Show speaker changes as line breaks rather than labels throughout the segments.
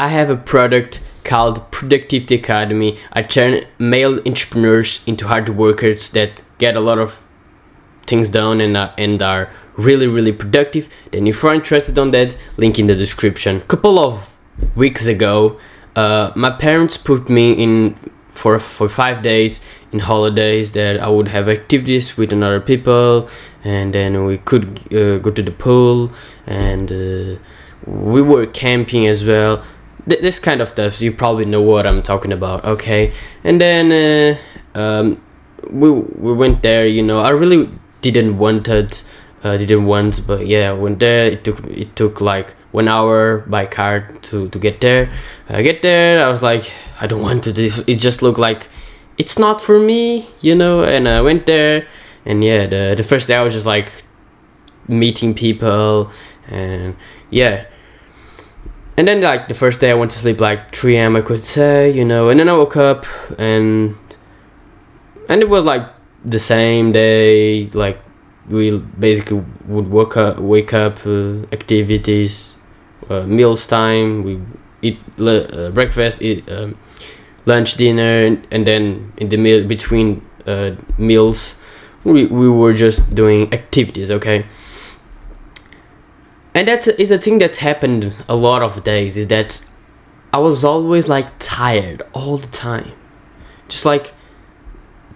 I have a product called Productivity Academy. I turn male entrepreneurs into hard workers that get a lot of things done and are really, really productive. Then if you're interested on that, link in the description. Couple of weeks ago, my parents put me in for 5 days in holidays that I would have activities with another people, and then we could go to the pool, and we were camping as well. This kind of stuff, so you probably know what I'm talking about, okay? And then we went there. I really didn't want, but yeah, I went there. It took like 1 hour by car to get there. I get there, I was like, I don't want to this. It just looked like it's not for me, And I went there, and yeah, the first day I was just like meeting people, and yeah. And then like the first day I went to sleep like 3 a.m. I could say, and then I woke up, and it was like the same day. Like we basically would wake up, activities, meals time. We eat breakfast, eat lunch, dinner, and then in the meal between meals, we were just doing activities. Okay. And that is a thing that happened a lot of days, is that I was always like tired all the time. Just like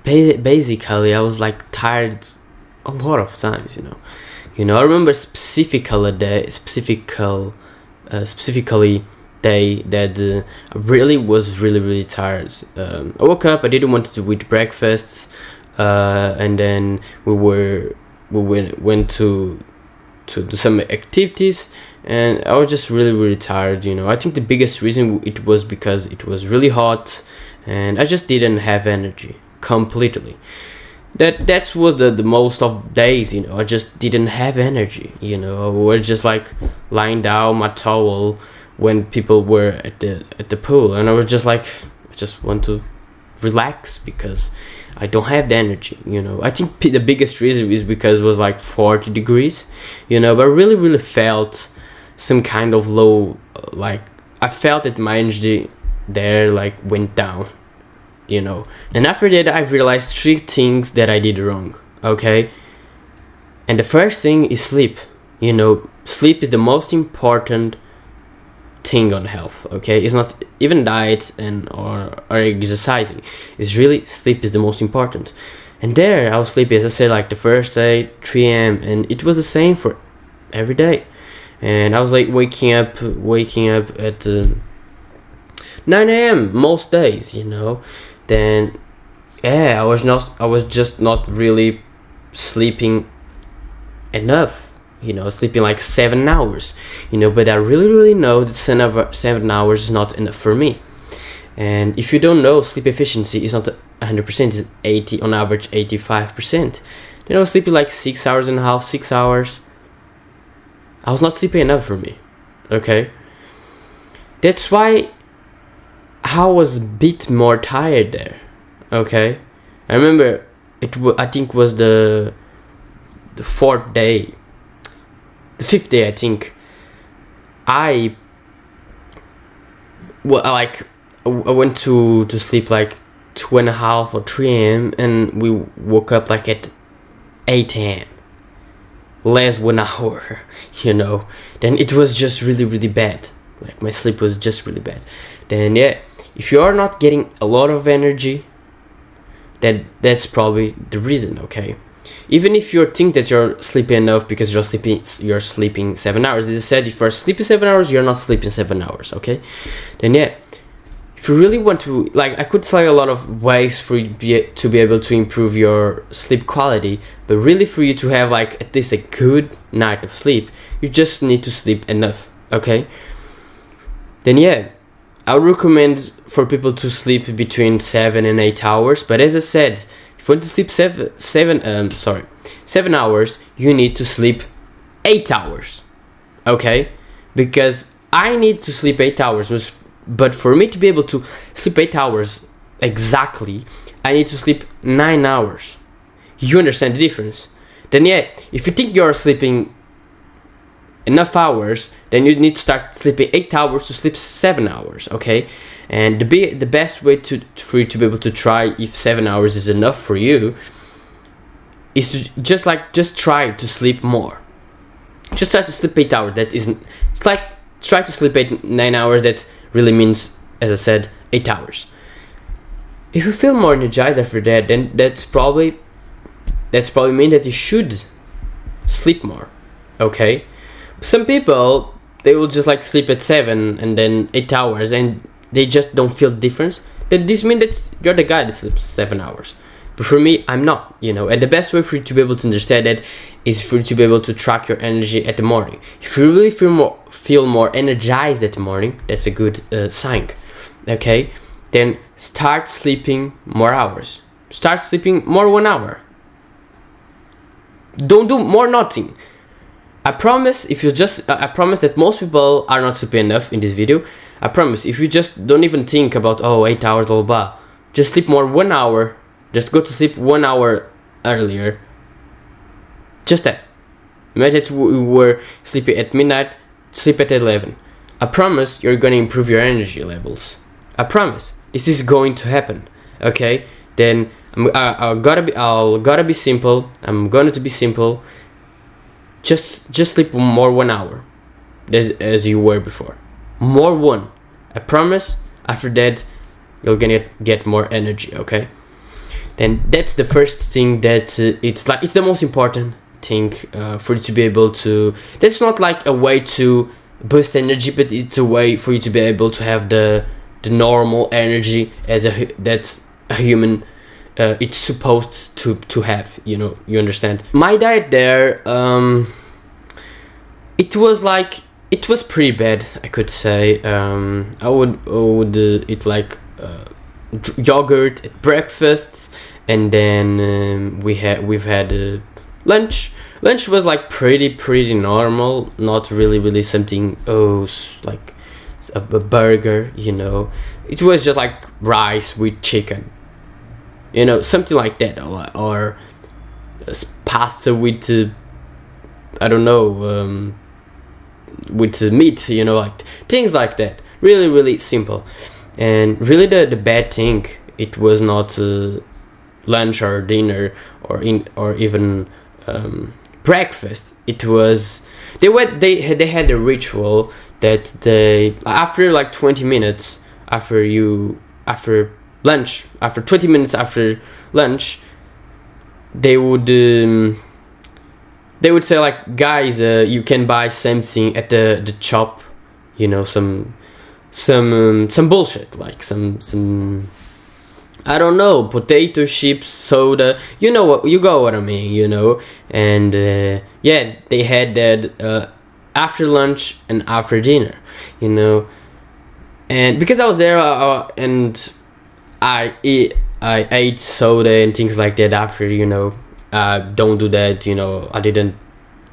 basically I was like tired a lot of times, I remember specifically day that I really was really tired. I woke up, I didn't want to eat breakfast, and then we went to do some activities, and I was just really tired. I think the biggest reason it was because it was really hot, and I just didn't have energy completely. That was the most of days. I just didn't have energy. I was just like lying down my towel when people were at the pool, and I was just like, I just want to relax because I don't have the energy. I think the biggest reason is because it was like 40 degrees, but I really felt some kind of low, like I felt that my energy there like went down, and after that I realized 3 things that I did wrong. Okay. And the first thing is sleep. Sleep is the most important thing on health. Okay, it's not even diet or exercising. It's really sleep is the most important. And there I was sleepy, as I said, like the first day 3 a.m. and it was the same for every day. And I was like waking up at 9 a.m. most days. Then yeah, I was just not really sleeping enough. Sleeping like 7 hours, but I really know that 7 hours is not enough for me. And if you don't know, sleep efficiency is not 100%, it's 80, on average 85%. I was sleeping like 6 hours and a half, 6 hours. I was not sleeping enough for me. Okay. That's why I was a bit more tired there. Okay. I remember I think was the 4th day. The 5th day, I think, I went to sleep like 2:30 or 3 a.m. and we woke up like at 8 a.m. Less 1 hour, Then it was just really bad. Like my sleep was just really bad. Then yeah, if you are not getting a lot of energy, that's probably the reason. Okay. Even if you think that you're sleeping enough because you're sleeping 7 hours. As I said, if you're sleeping 7 hours, you're not sleeping 7 hours, okay? Then yeah, if you really want to, like, I could say a lot of ways for you to be able to improve your sleep quality, but really for you to have like at least a good night of sleep, you just need to sleep enough, okay? Then yeah, I would recommend for people to sleep between 7 and 8 hours, but as I said, if you want to sleep 7 hours, you need to sleep 8 hours. Okay? Because I need to sleep 8 hours, but for me to be able to sleep 8 hours exactly, I need to sleep 9 hours. You understand the difference? Then yeah, if you think you're sleeping enough hours, then you need to start sleeping 8 hours to sleep 7 hours, okay? And the best way for you to be able to try if 7 hours is enough for you is to just try to sleep more. Just try to sleep 8 hours. That isn't. It's like try to sleep 9 hours. That really means, as I said, 8 hours. If you feel more energized after that, then that's probably mean that you should sleep more. Okay. Some people, they will just like sleep at 7 and then 8 hours, and they just don't feel the difference. Then this means that you're the guy that sleeps 7 hours. But for me, I'm not, and the best way for you to be able to understand that is for you to be able to track your energy at the morning. If you really feel more energized at the morning, that's a good sign, okay? Then start sleeping more hours. Start sleeping more 1 hour. Don't do more nothing. I promise I promise that most people are not sleeping enough in this video. I promise, if you just don't even think about, 8 hours, blah, blah, blah. Just sleep more 1 hour. Just go to sleep 1 hour earlier. Just that. Imagine that we were sleeping at midnight, sleep at 11. I promise you're gonna improve your energy levels. I promise. This is going to happen. Okay? Then I'll gotta be simple. I'm going to be simple. Just sleep more 1 hour, as you were before. More 1. I promise. After that, you're gonna get more energy. Okay? Then that's the first thing that it's the most important thing for you to be able to. That's not like a way to boost energy, but it's a way for you to be able to have the normal energy that a human it's supposed to have. You understand? My diet there, it was pretty bad, I could say. I would eat like yogurt at breakfast, and then we've had lunch. Lunch was like pretty normal, not really something like a burger. It was just like rice with chicken, something like that, or pasta with I don't know, with meat, like things like that. Really simple. And really the bad thing, it was not lunch or dinner or even breakfast. It was they had a ritual that they, after like 20 minutes after lunch, after 20 minutes after lunch, they would say like, guys, you can buy something at the shop, some bullshit, like some I don't know, potato chips, soda, you got what I mean, and yeah, they had that after lunch and after dinner, and because I was there and I ate soda and things like that after, don't do that, I didn't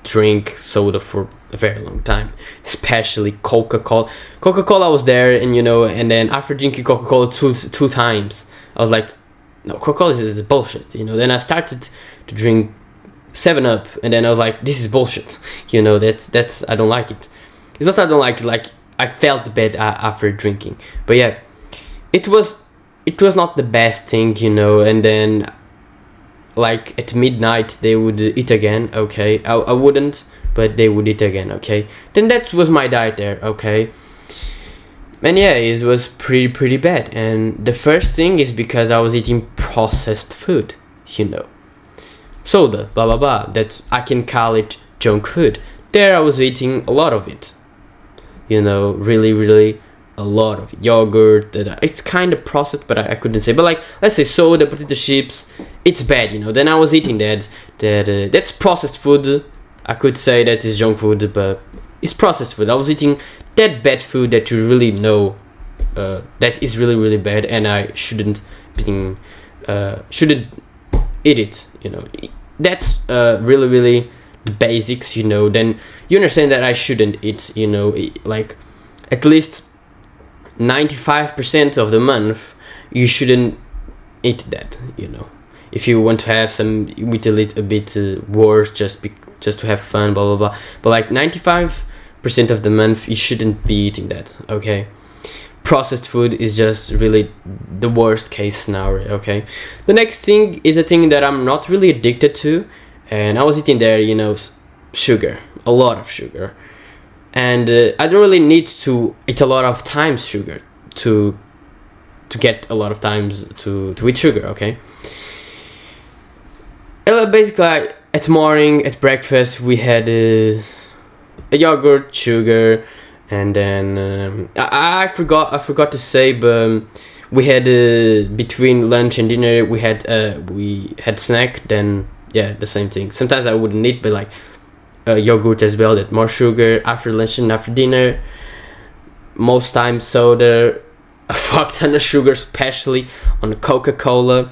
drink soda for a very long time, especially Coca-Cola. I was there, and and then after drinking Coca-Cola two times, I was like, no, Coca-Cola is bullshit, Then I started to drink 7-Up, and then I was like, this is bullshit, that's I don't like it. It's not I don't like it, like I felt bad after drinking, but yeah, it was not the best thing, and then like at midnight they would eat again, okay? I wouldn't, but they would eat again, okay? Then that was my diet there, okay? And yeah, it was pretty bad. And the first thing is because I was eating processed food, soda, blah blah blah, that I can call it junk food. There I was eating a lot of it, really a lot of yogurt. It's kind of processed, but I couldn't say. But like, let's say soda, potato chips, it's bad, Then I was eating that's processed food. I could say that is junk food, but it's processed food. I was eating that bad food that you really know that is really bad, and I shouldn't eat it. That's really the basics. Then you understand that I shouldn't eat. Like at least 95% of the month, you shouldn't eat that. If you want to have some, with a little bit worse, just to have fun, blah blah blah. But like 95 percent of the month, you shouldn't be eating that. Okay, processed food is just really the worst case scenario. Okay, the next thing is a thing that I'm not really addicted to, and I was eating there, sugar, a lot of sugar, and I don't really need to eat a lot of times sugar to get a lot of times to eat sugar. Okay, basically at morning, at breakfast, we had a yogurt, sugar, and then I forgot to say, but we had between lunch and dinner we had snack. Then yeah, the same thing. Sometimes I wouldn't eat, but like yogurt as well. That more sugar after lunch and after dinner. Most times soda, a fuck ton of sugar, especially on Coca-Cola.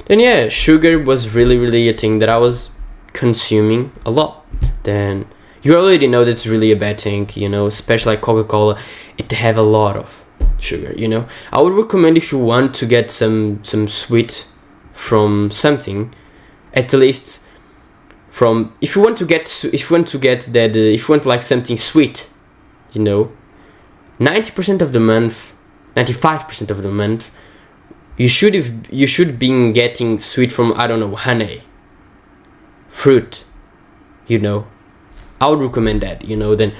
Then yeah, sugar was really a thing that I was consuming a lot. Then you already know that's really a bad thing, especially like Coca-Cola. It have a lot of sugar. I would recommend, if you want to get some sweet from something, at least from, if you want like something sweet, 90% of the month, 95% of the month, you should be getting sweet from, I don't know, honey, fruit, I would recommend that. Then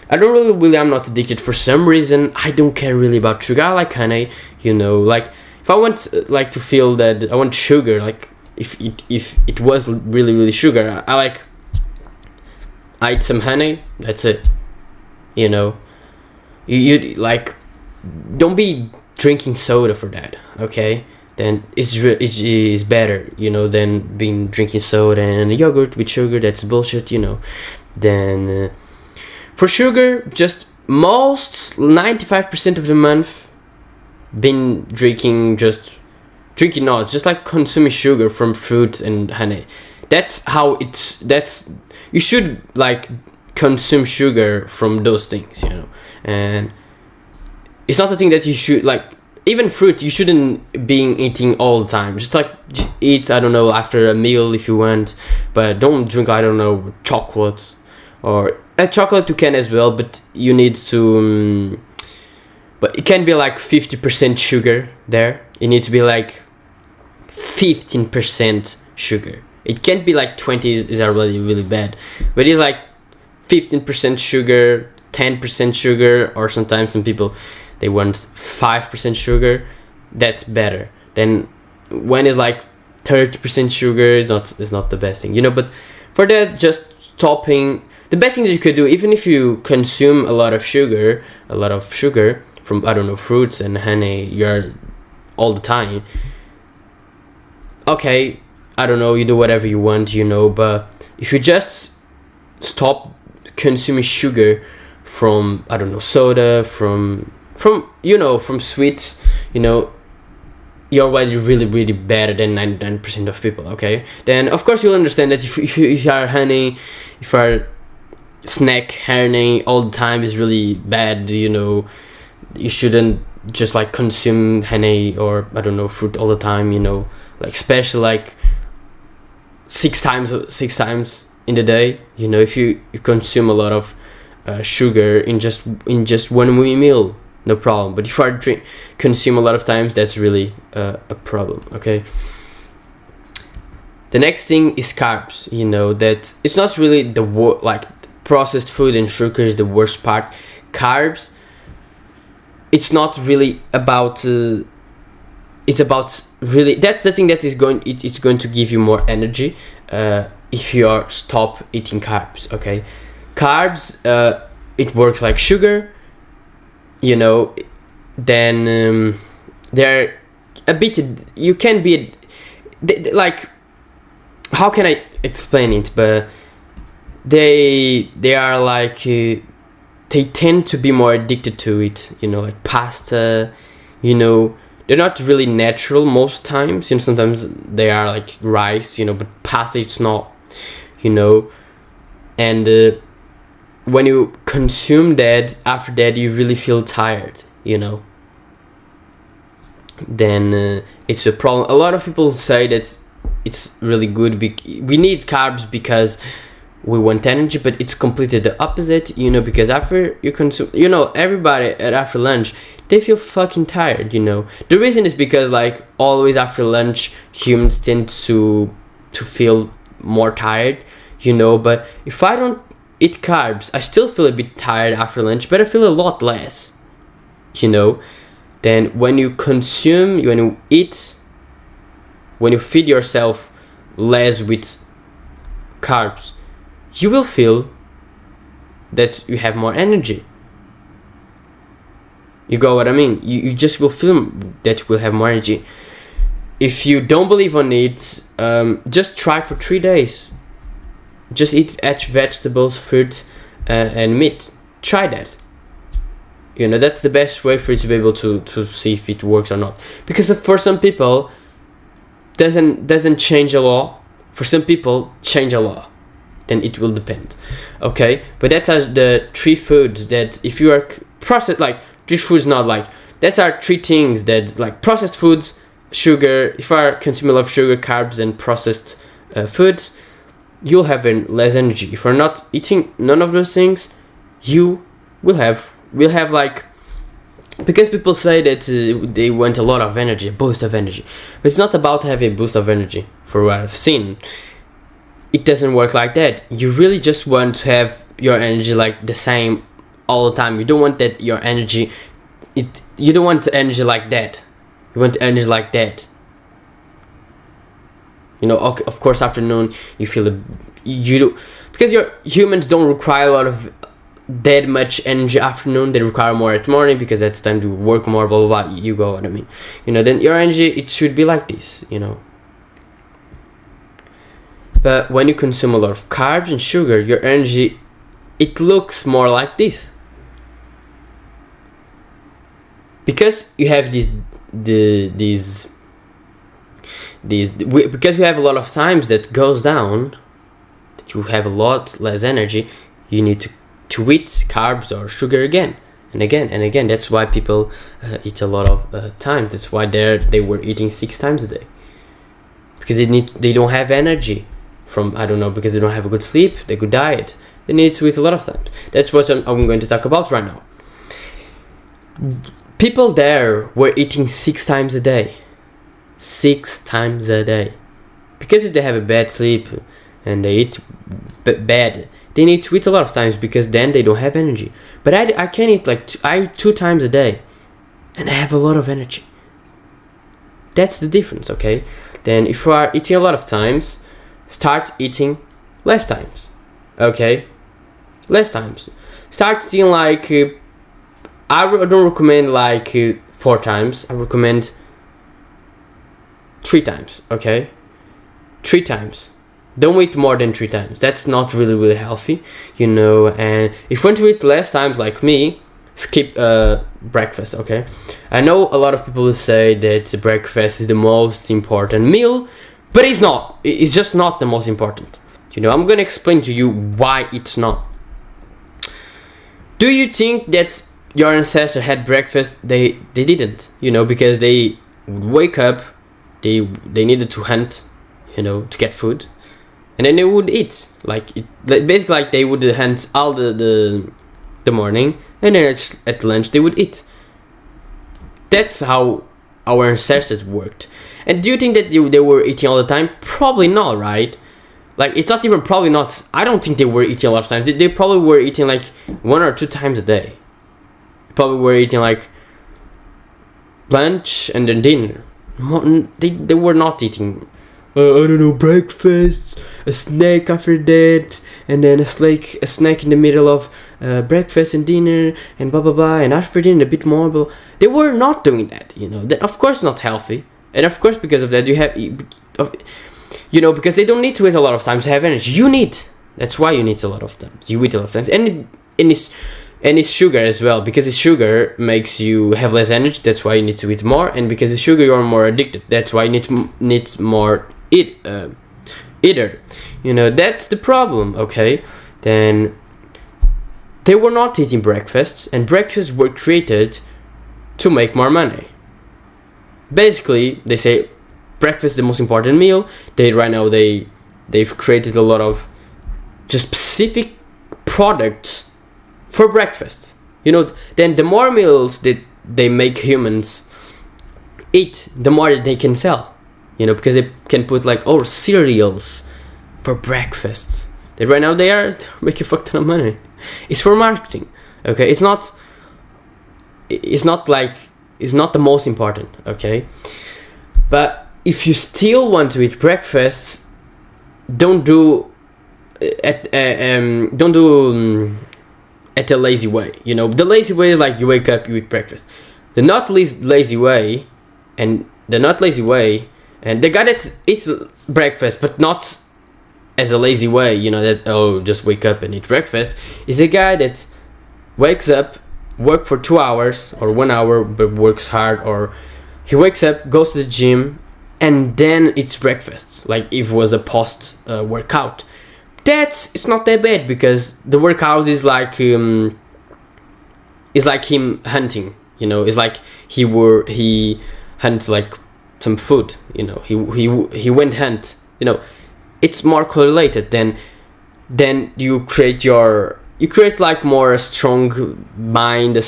I don't really I'm not addicted for some reason. I don't care really about sugar. I like honey, like if I want like to feel that I want sugar, like if it was really sugar, I eat some honey, that's it. You like, don't be drinking soda for that, okay? Then it's better, than being drinking soda and yogurt with sugar. That's bullshit, Then for sugar, just most 95% of the month been drinking not just like consuming sugar from fruit and honey. That's you should like consume sugar from those things, and it's not a thing that you should like. Even fruit, you shouldn't be eating all the time. Just eat, I don't know, after a meal if you want, but don't drink, I don't know, chocolate, or chocolate you can as well, but you need to. But it can be like 50% sugar there. It needs to be like 15% sugar. It can't be like 20 is really bad, but it's like 15% sugar, 10% sugar, or sometimes some people, they want 5% sugar. That's better. Then when it's like 30% sugar, it's not the best thing, But for that, just stopping. The best thing that you could do, even if you consume a lot of sugar from, I don't know, fruits and honey, you're all the time. Okay, I don't know, you do whatever you want, But if you just stop consuming sugar from, I don't know, soda, from sweets, you're already really better than 99% of people. Okay, then of course you'll understand that if you are honey, if you are snack honey all the time is really bad. You shouldn't just like consume honey or, I don't know, fruit all the time. Like especially like six times in the day. If you consume a lot of sugar in just one meal, no problem. But if you consume a lot of times, that's really a problem. Okay. The next thing is carbs. That it's not really like processed food and sugar is the worst part. Carbs, it's not really about. It's about really. That's the thing that is it's going to give you more energy. If you stop eating carbs. Okay, carbs. It works like sugar. Then they're a bit. You can be like. How can I explain it? But they are like they tend to be more addicted to it. Like pasta. They're not really natural most times. Sometimes they are like rice. But pasta it's not. And when you consume that, after that you really feel tired. Then it's a problem. A lot of people say that it's really good. We need carbs because we want energy, but it's completely the opposite, you know, because after you consume, you know, everybody at after lunch, they feel fucking tired, you know. The reason is because, like, always after lunch, humans tend to feel more tired, you know. But if I don't eat carbs, I still feel a bit tired after lunch, but I feel a lot less, you know. Then when you consume, when you eat, when you feed yourself less with carbs, you will feel that you have more energy. You got what I mean? You just will feel that you will have more energy. If you don't believe on it, just try for 3 days. Just eat vegetables, fruits, and meat. Try that. You know, that's the best way for you to be able to see if it works or not. Because for some people, doesn't change a lot. For some people, change a lot. Then it will depend. Okay? But that's the 3 foods that if you are processed, like, 3 foods, not like, that's our 3 things that, like, processed foods, sugar, if you are consuming a lot of sugar, carbs, and processed foods, you'll have less energy. If you're not eating none of those things, you will have like, because people say that they want a lot of energy, a boost of energy, but it's not about having a boost of energy. For what I've seen, it doesn't work like that. You really just want to have your energy like the same all the time. You don't want that your energy, you don't want energy like that. You want energy like that. You know, of course, afternoon you feel because humans don't require a lot of that much energy afternoon. They require more at morning because that's time to work more. Blah blah blah. You go what I mean. You know, then your energy, it should be like this. You know. But when you consume a lot of carbs and sugar, your energy, it looks more like this. Because you have because you have a lot of times that goes down, that you have a lot less energy, you need to eat carbs or sugar again and again and again. That's why people eat a lot of times. That's why they were eating 6 times a day, because they don't have energy from, I don't know, because they don't have a good sleep, a good diet. They need to eat a lot of times. That's what I'm going to talk about right now. People there were eating 6 times a day. 6 times a day. Because if they have a bad sleep and they eat bad, they need to eat a lot of times, because then they don't have energy. But I can eat I eat 2 times a day and I have a lot of energy. That's the difference, okay? Then if you are eating a lot of times, start eating less times, okay? Less times. Start eating like, I don't recommend like 4 times. I recommend 3 times, okay? 3 times. Don't eat more than 3 times. That's not really healthy, you know. And if you want to eat less times like me, skip breakfast, okay? I know a lot of people will say that breakfast is the most important meal, but it's not. It's just not the most important. You know, I'm gonna explain to you why it's not. Do you think that your ancestors had breakfast? They didn't, you know, because they would wake up, they needed to hunt, you know, to get food, and then they would eat. Basically, like, they would hunt all the morning, and then at lunch they would eat. That's how our ancestors worked. And do you think that they were eating all the time? Probably not, right? Like, it's not even probably not. I don't think they were eating a lot of times. They probably were eating like 1 or 2 times a day. Probably were eating like lunch and then dinner. They were not eating, I don't know, breakfast, a snack after that, and then a snack in the middle of breakfast and dinner, and blah blah blah, and after dinner a bit more. But they were not doing that, you know. Of course, not healthy, and of course, because of that, you have, you know, because they don't need to eat a lot of times to have energy. You need. That's why you need a lot of times. You eat a lot of times, and it's sugar as well, because it's sugar makes you have less energy. That's why you need to eat more, and because it's sugar, you're more addicted. That's why you need more eater. You know, that's the problem. Okay, then they were not eating breakfasts, and breakfasts were created to make more money. Basically, they say breakfast is the most important meal. They've created a lot of just specific products for breakfast. You know, then the more meals that they make humans eat, the more that they can sell. You know, because they can put like, oh, cereals for breakfasts. That right now they are making a fuck ton of money. It's for marketing. Okay, it's not the most important. Okay, but if you still want to eat breakfasts, don't do at at a lazy way. You know, the lazy way is like you wake up, you eat breakfast. The not least lazy way, and the guy that eats breakfast but not as a lazy way, you know, that, oh, just wake up and eat breakfast, is a guy that wakes up, work for 2 hours or 1 hour, but works hard, or he wakes up, goes to the gym, and then eats breakfast, like if it was a post workout. It's not that bad, because the workout is like him hunting, you know. It's like he hunts like some food, you know. He went hunt, you know. It's more correlated than you create like more strong mind,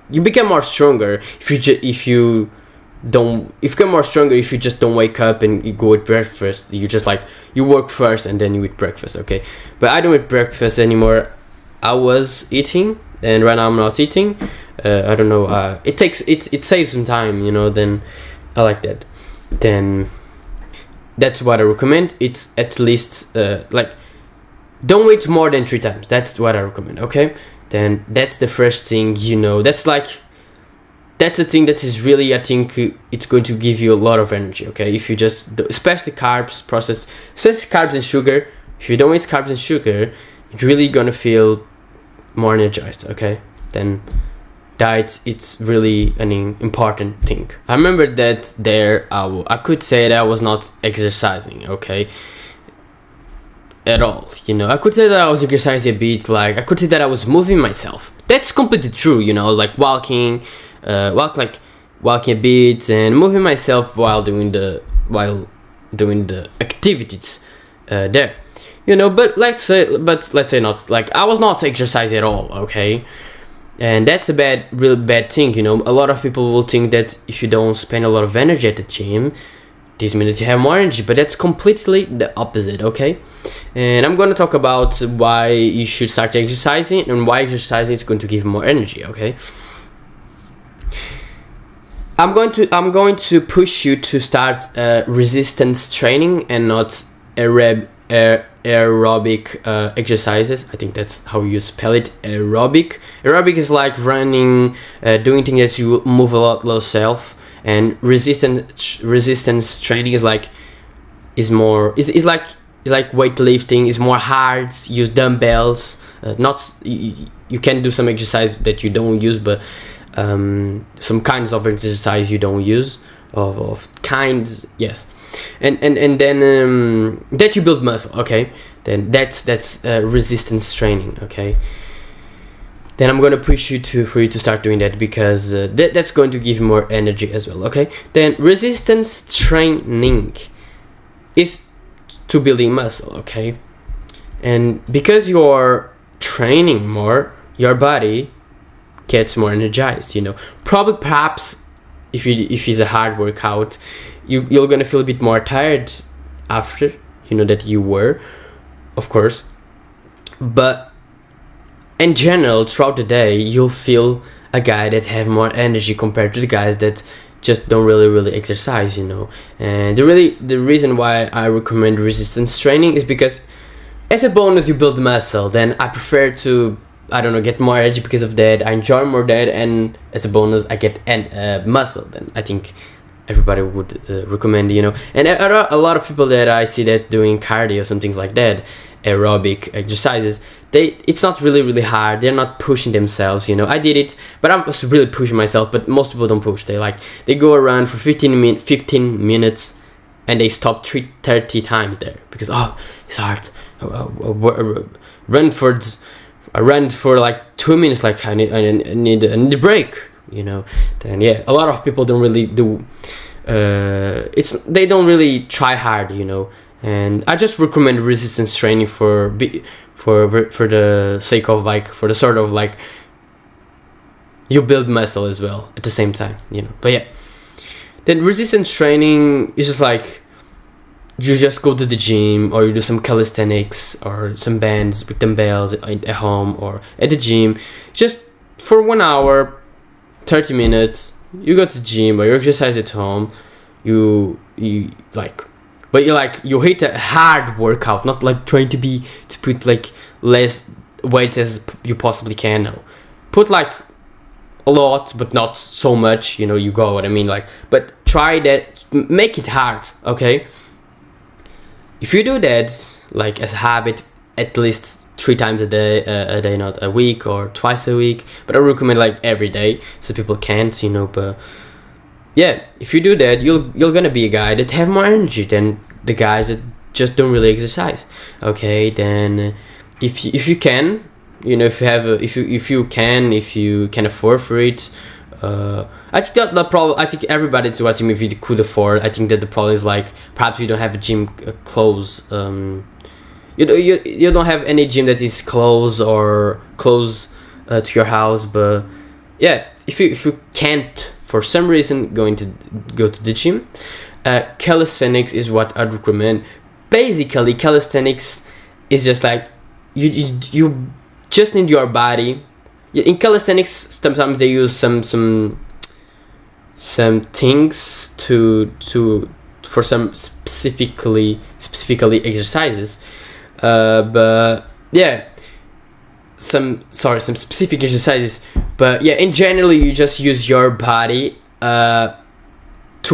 you become more stronger if you become more stronger if you just don't wake up and you go eat breakfast. You just like, you work first and then you eat breakfast. Okay, but I don't eat breakfast anymore. I was eating, and right now I'm not eating. I don't know, it saves some time, you know. Then I like that. Then that's what I recommend. It's at least like, don't wait more than 3 times. That's what I recommend. Okay, then that's the first thing, you know. That's the thing that is really, I think, it's going to give you a lot of energy. Okay, if you just, especially carbs and sugar. If you don't eat carbs and sugar, you're really gonna feel more energized. Okay, then diet, it's really an important thing. I remember that I could say that I was not exercising, okay, at all, you know. I could say that I was exercising a bit, like I could say that I was moving myself. That's completely true, you know, like walking a bit and moving myself while doing the activities there, you know. But let's say not, like, I was not exercising at all, okay. And that's really bad thing, you know. A lot of people will think that if you don't spend a lot of energy at the gym, this means that you have more energy, but that's completely the opposite, okay? And I'm going to talk about why you should start exercising and why exercising is going to give you more energy, okay? I'm going to push you to start resistance training and not aerobic exercises. I think that's how you spell it. Aerobic is like running, doing things that you move a lot yourself, and resistance training is like weightlifting. Is more hard, use dumbbells, you can do some exercise that you don't use, but some kinds of exercise you don't use, of kinds, yes. And then that you build muscle, okay. Then that's resistance training, okay. Then I'm gonna push you for you to start doing that, because that's going to give you more energy as well, okay. Then resistance training is to building muscle, okay. And because you're training more, your body gets more energized, you know. Perhaps if it's a hard workout, you're gonna feel a bit more tired after, you know, that you were, of course. But in general, throughout the day, you'll feel a guy that have more energy compared to the guys that just don't really exercise, you know. And the reason why I recommend resistance training is because as a bonus you build muscle. Then I prefer to, I don't know, get more energy because of that. I enjoy more that, and as a bonus I get muscle. Then I think everybody would recommend, you know. And a lot of people that I see that doing cardio, some things like that, aerobic exercises, it's not really hard. They're not pushing themselves, you know. I did it, but I was really pushing myself. But most people don't push. They go around for 15 minutes and they stop 30 times there because it's hard. I ran for like 2 minutes, like I need a break, you know. Then yeah, a lot of people don't really do. They don't really try hard, you know. And I just recommend resistance training for the sake of like, for the sort of like, you build muscle as well at the same time, you know. But yeah, then resistance training is just like, you just go to the gym, or you do some calisthenics or some bands with dumbbells at home or at the gym, just for 1 hour, 30 minutes. You go to the gym or you exercise at home. You like, but you hit a hard workout, not like trying to put like less weight as you possibly can. No, put like a lot, but not so much. You know, you got what I mean. Like, but try that. Make it hard, okay? If you do that, like as a habit, at least 3 times a day, not a week or twice a week, but I recommend like every day, so people can't, you know. But yeah, if you do that, you're gonna be a guy that have more energy than the guys that just don't really exercise. Okay, then if you can, you know, if you can afford for it. I think that the problem. I think everybody that's watching, if you could afford, I think that the problem is like, perhaps you don't have a gym close. You don't have any gym that is close or close to your house. But yeah, if you can't for some reason go to the gym, calisthenics is what I'd recommend. Basically, calisthenics is just like, you just need your body. In calisthenics, sometimes they use some things for some specifically exercises, but yeah, some specific exercises. But yeah, in general, you just use your body to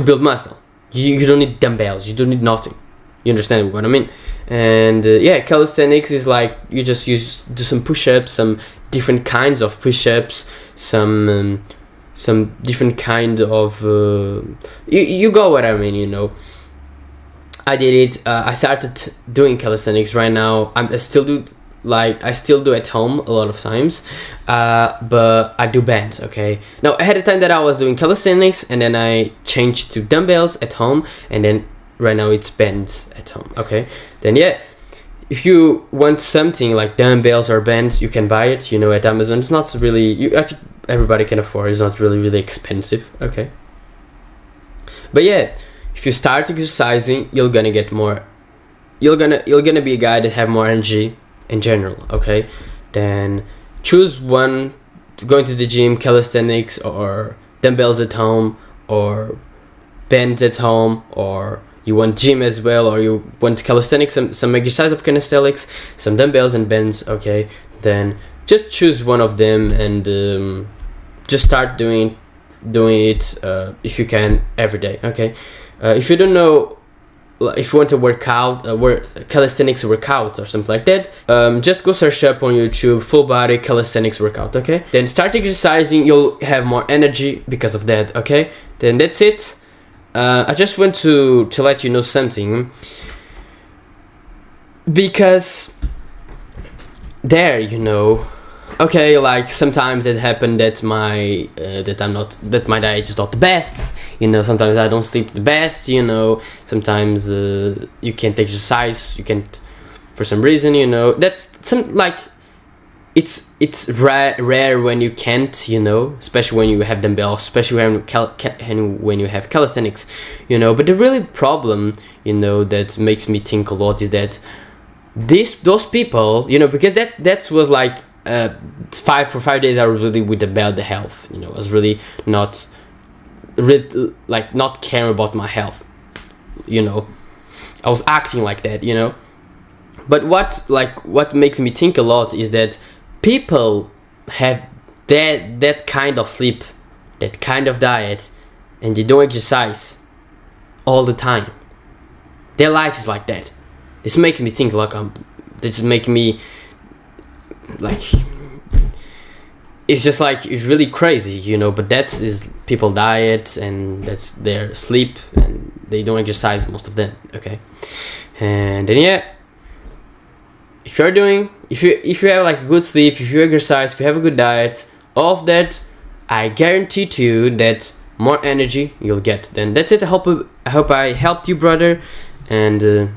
build muscle. You don't need dumbbells. You don't need nothing. You understand what I mean? And yeah, calisthenics is like, you just do some push-ups, some different kinds of push-ups, some different kind of you got what I mean, you know. I did it. I started doing calisthenics right now. I still do at home a lot of times, but I do bands. Okay, now I had a time that I was doing calisthenics, and then I changed to dumbbells at home, and then right now it's bands at home. Okay, then yeah, if you want something like dumbbells or bands, you can buy it, you know, at Amazon. It's not really, I think everybody can afford. It's not really expensive. Okay, but yeah, if you start exercising, you're gonna get more. You're gonna be a guy that have more energy in general. Okay, then choose one: going to the gym, calisthenics, or dumbbells at home, or bands at home, or you want gym as well, or you want calisthenics, some exercise of calisthenics, some dumbbells and bands. Okay, then just choose one of them and just start doing it if you can every day. Okay, if you don't know, if you want to work out, calisthenics workout or something like that, just go search up on YouTube full body calisthenics workout. Okay, then start exercising. You'll have more energy because of that. Okay, then that's it. I just want to let you know something, because there, you know, okay, like sometimes it happened that my diet is not the best, you know. Sometimes I don't sleep the best, you know. Sometimes you can't exercise, you can't, for some reason, you know. That's some, like, it's rare when you can't, you know, especially when you have dumbbells, especially when you have calisthenics, you know. But the really problem, you know, that makes me think a lot is that those people, you know, because that was like 5 days I was really with the bad health, you know. I was really not caring about my health, you know. I was acting like that, you know. But what makes me think a lot is that people have that kind of sleep, that kind of diet, and they don't exercise all the time. Their life is like that. This makes me think like this make me like, it's just like, it's really crazy, you know. But that's is people diet, and that's their sleep, and they don't exercise, most of them. Okay, and then yeah, if you have like good sleep, if you exercise, if you have a good diet, all of that, I guarantee to you that more energy you'll get. Then that's it. I hope I helped you, brother, and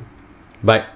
Bye.